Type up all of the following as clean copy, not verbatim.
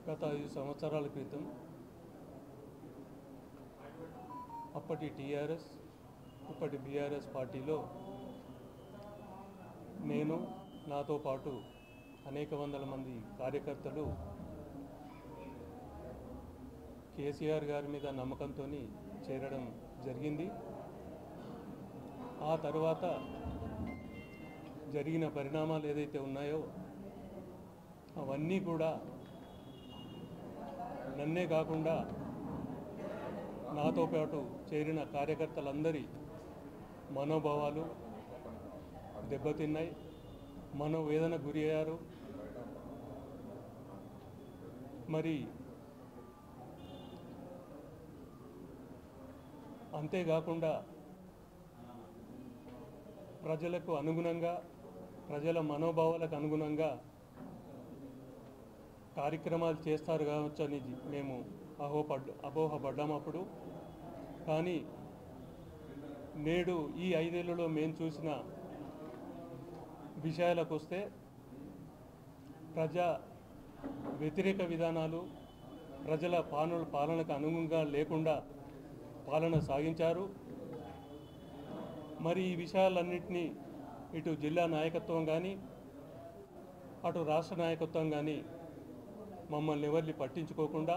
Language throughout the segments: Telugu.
గత 5 సంవత్సరాల క్రితం అప్పటి టీఆర్ఎస్ ఇప్పటి బీఆర్ఎస్ పార్టీలో నేను నాతో పాటు అనేక వందల మంది కార్యకర్తలు కేసీఆర్ గారి మీద నమ్మకంతో చేరడం జరిగింది. ఆ తర్వాత జరిగిన పరిణామాలు ఏదైతే ఉన్నాయో అవన్నీ కూడా నన్నే కాకుండా నాతో పాటు చేరిన కార్యకర్తలందరి మనోభావాలు దెబ్బతిన్నాయి, మనోవేదన గురి అయ్యారు. మరి అంతేకాకుండా ప్రజలకు అనుగుణంగా ప్రజల మనోభావాలకు అనుగుణంగా కార్యక్రమాలు చేస్తారు కావచ్చు అని మేము అపోహపడ్డాము అప్పుడు. కానీ నేడు ఈ 5 ఏళ్లలో మేము చూసిన విషయాలకు వస్తే ప్రజా వ్యతిరేక విధానాలు ప్రజల పాలనకు అనుగుణంగా లేకుండా పాలన సాగించారు. మరి ఈ విషయాలన్నింటినీ ఇటు జిల్లా నాయకత్వం కానీ అటు రాష్ట్ర నాయకత్వం కానీ మమ్మల్ని ఎవరిని పట్టించుకోకుండా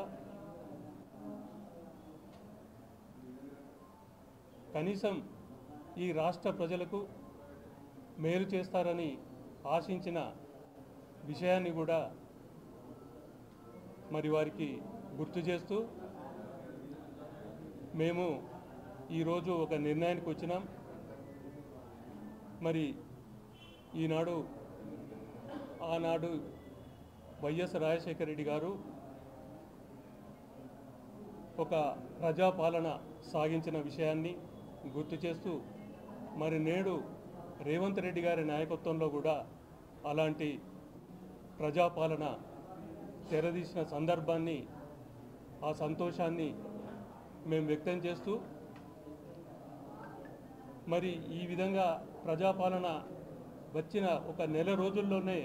కనీసం ఈ రాష్ట్ర ప్రజలకు మేలు చేస్తారని ఆశించిన విషయాన్ని కూడా మరి వారికి గుర్తు చేస్తూ మేము ఈరోజు ఒక నిర్ణయానికి వచ్చినాం. మరి ఆనాడు వైఎస్ రాజశేఖర రెడ్డి గారు ఒక ప్రజాపాలన సాగించిన విషయాన్ని గుర్తు చేస్తూ మరి నేడు రేవంత్ రెడ్డి గారి నాయకత్వంలో కూడా అలాంటి ప్రజాపాలన తెరదీసిన సందర్భాన్ని ఆ సంతోషాన్ని మేము వ్యక్తం చేస్తూ మరి ఈ విధంగా ప్రజాపాలన వచ్చిన ఒక నెల రోజుల్లోనే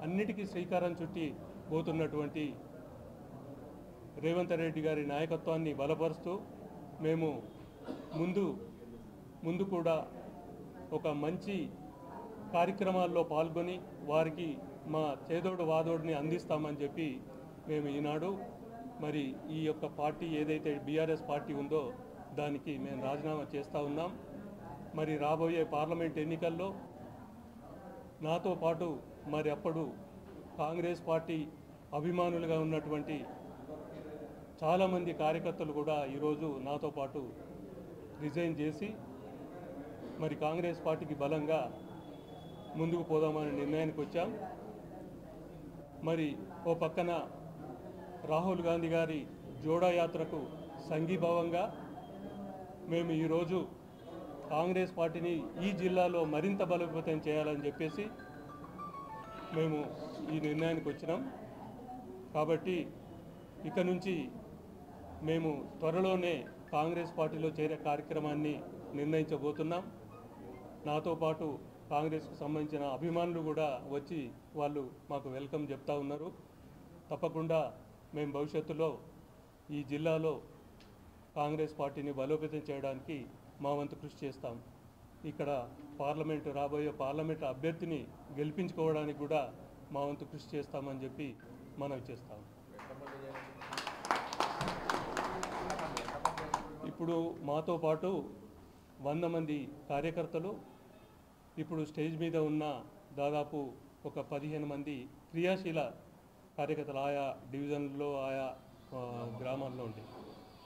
అన్నిటికీ శ్రీకారం చుట్టి పోతున్నటువంటి రేవంత్ రెడ్డి గారి నాయకత్వాన్ని బలపరుస్తూ మేము ముందు కూడా ఒక మంచి కార్యక్రమాల్లో పాల్గొని వారికి మా చేదోడు వాదోడిని అందిస్తామని చెప్పి మేము ఈనాడు మరి ఈ యొక్క పార్టీ ఏదైతే బీఆర్ఎస్ పార్టీ ఉందో దానికి మేము రాజీనామా చేస్తూ ఉన్నాం. మరి రాబోయే పార్లమెంట్ ఎన్నికల్లో నాతో పాటు మరి అప్పుడు కాంగ్రెస్ పార్టీ అభిమానులుగా ఉన్నటువంటి చాలామంది కార్యకర్తలు కూడా ఈరోజు నాతో పాటు రిజైన్ చేసి మరి కాంగ్రెస్ పార్టీకి బలంగా ముందుకు పోదామనే నిర్ణయానికి వచ్చాం. మరి ఓ పక్కన రాహుల్ గాంధీ గారి జోడా యాత్రకు సంఘీభావంగా మేము ఈరోజు కాంగ్రెస్ పార్టీని ఈ జిల్లాలో మరింత బలోపేతం చేయాలని చెప్పేసి మేము ఈ నిర్ణయానికి వచ్చినాం. కాబట్టి ఇక నుంచి మేము త్వరలోనే కాంగ్రెస్ పార్టీలో చేరే కార్యక్రమాన్ని నిర్ణయించబోతున్నాం. నాతో పాటు కాంగ్రెస్కు సంబంధించిన అభిమానులు కూడా వచ్చి వాళ్ళు మాకు వెల్కమ్ చెప్తా ఉన్నారు. తప్పకుండా మేము భవిష్యత్తులో ఈ జిల్లాలో కాంగ్రెస్ పార్టీని బలోపేతం చేయడానికి మా వంతు కృషి చేస్తాం. ఇక్కడ రాబోయే పార్లమెంటు అభ్యర్థిని గెలిపించుకోవడానికి కూడా మా వంతు కృషి చేస్తామని చెప్పి మనవి చేస్తాం. ఇప్పుడు మాతో పాటు 100 మంది కార్యకర్తలు ఇప్పుడు స్టేజ్ మీద ఉన్న దాదాపు ఒక 15 మంది క్రియాశీల కార్యకర్తలు ఆయా డివిజన్లో ఆయా గ్రామాల్లో ఉంటాయి.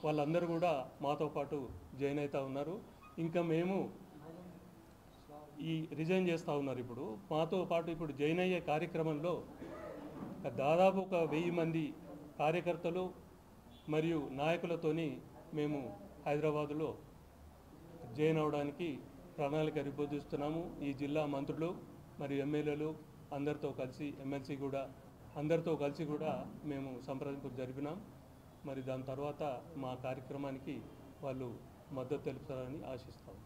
వాళ్ళందరూ కూడా మాతో పాటు జాయిన్ అవుతూ ఉన్నారు. ఇంకా మేము రిజైన్ చేస్తూ ఉన్నారు. ఇప్పుడు మాతో పాటు ఇప్పుడు జాయిన్ అయ్యే కార్యక్రమంలో దాదాపు ఒక 1000 మంది కార్యకర్తలు మరియు నాయకులతోని మేము హైదరాబాదులో జాయిన్ అవడానికి ప్రణాళిక రూపొందిస్తున్నాము. ఈ జిల్లా మంత్రులు మరియు ఎమ్మెల్యేలు అందరితో కలిసి ఎమ్మెల్సీ కూడా అందరితో కలిసి కూడా మేము సంప్రదింపులు జరిపినాం. మరి దాని తర్వాత మా కార్యక్రమానికి వాళ్ళు మద్దతు తెలుపుతారని ఆశిస్తాం.